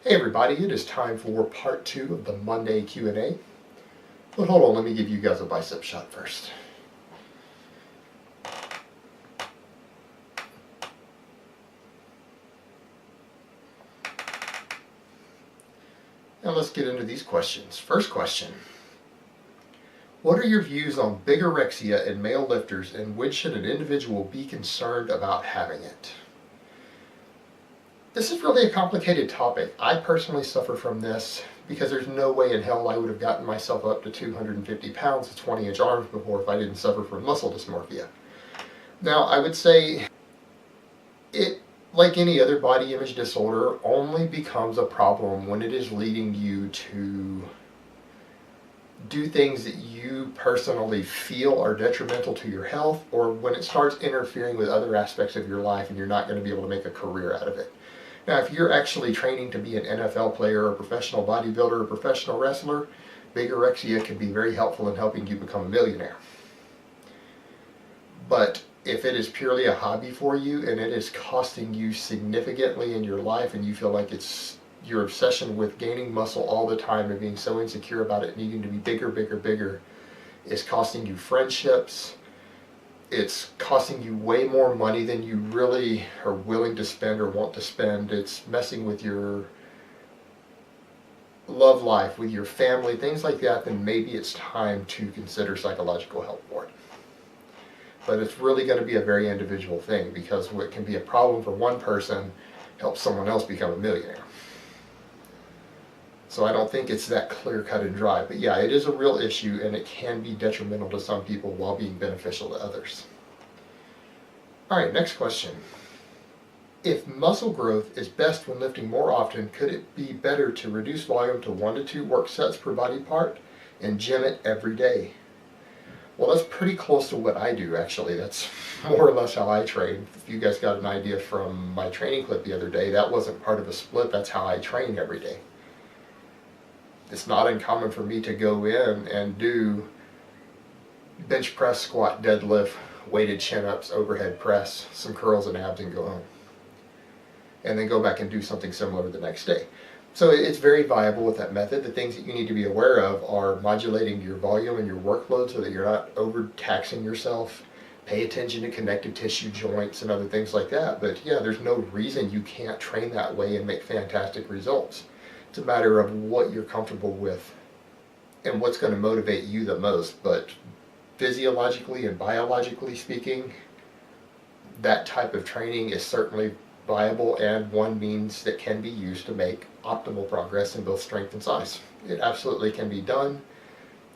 Hey everybody, it is time for part 2 of the Monday Q&A. But hold on, let me give you guys a bicep shot first. Now let's get into these questions. First question. What are your views on bigorexia in male lifters, and when should an individual be concerned about having it? This is really a complicated topic. I personally suffer from this because there's no way in hell I would have gotten myself up to 250 pounds with 20-inch arms before if I didn't suffer from muscle dysmorphia. Now, I would say it, like any other body image disorder, only becomes a problem when it is leading you to do things that you personally feel are detrimental to your health, or when it starts interfering with other aspects of your life and you're not going to be able to make a career out of it. Now, if you're actually training to be an NFL player, or a professional bodybuilder, or a professional wrestler, bigorexia can be very helpful in helping you become a millionaire. But if it is purely a hobby for you and it is costing you significantly in your life, and you feel like it's your obsession with gaining muscle all the time and being so insecure about it needing to be bigger is costing you friendships, it's costing you way more money than you really are willing to spend or want to spend, it's messing with your love life, with your family, things like that, then maybe it's time to consider psychological help for it. But it's really going to be a very individual thing, because what can be a problem for one person helps someone else become a millionaire. So I don't think it's that clear-cut and dry. But yeah, it is a real issue, and it can be detrimental to some people while being beneficial to others. All right, next question. If muscle growth is best when lifting more often, could it be better to reduce volume to 1 to 2 work sets per body part and gym it every day? Well, that's pretty close to what I do, actually. That's more or less how I train. If you guys got an idea from my training clip the other day, that wasn't part of a split. That's how I train every day. It's not uncommon for me to go in and do bench press, squat, deadlift, weighted chin-ups, overhead press, some curls and abs, and go home. And then go back and do something similar the next day. So it's very viable with that method. The things that you need to be aware of are modulating your volume and your workload so that you're not overtaxing yourself. Pay attention to connective tissue, joints, and other things like that. But yeah, there's no reason you can't train that way and make fantastic results. It's a matter of what you're comfortable with and what's going to motivate you the most. But physiologically and biologically speaking, that type of training is certainly viable and one means that can be used to make optimal progress in both strength and size. It absolutely can be done.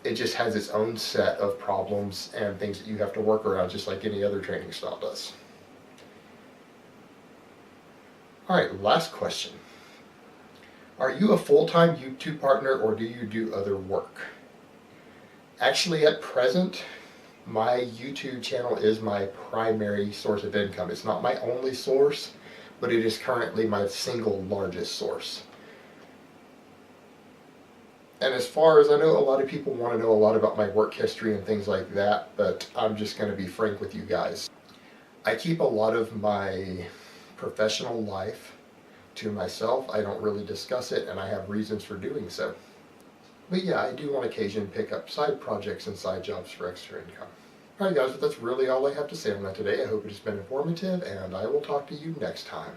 It just has its own set of problems and things that you have to work around, just like any other training style does. All right, last question. Are you a full-time YouTube partner, or do you do other work? Actually, at present, my YouTube channel is my primary source of income. It's not my only source, but it is currently my single largest source. And as far as I know, a lot of people want to know a lot about my work history and things like that, but I'm just going to be frank with you guys. I keep a lot of my professional life to myself. I don't really discuss it, and I have reasons for doing so. But yeah, I do on occasion pick up side projects and side jobs for extra income. Alright guys, but that's really all I have to say on that today. I hope it has been informative, and I will talk to you next time.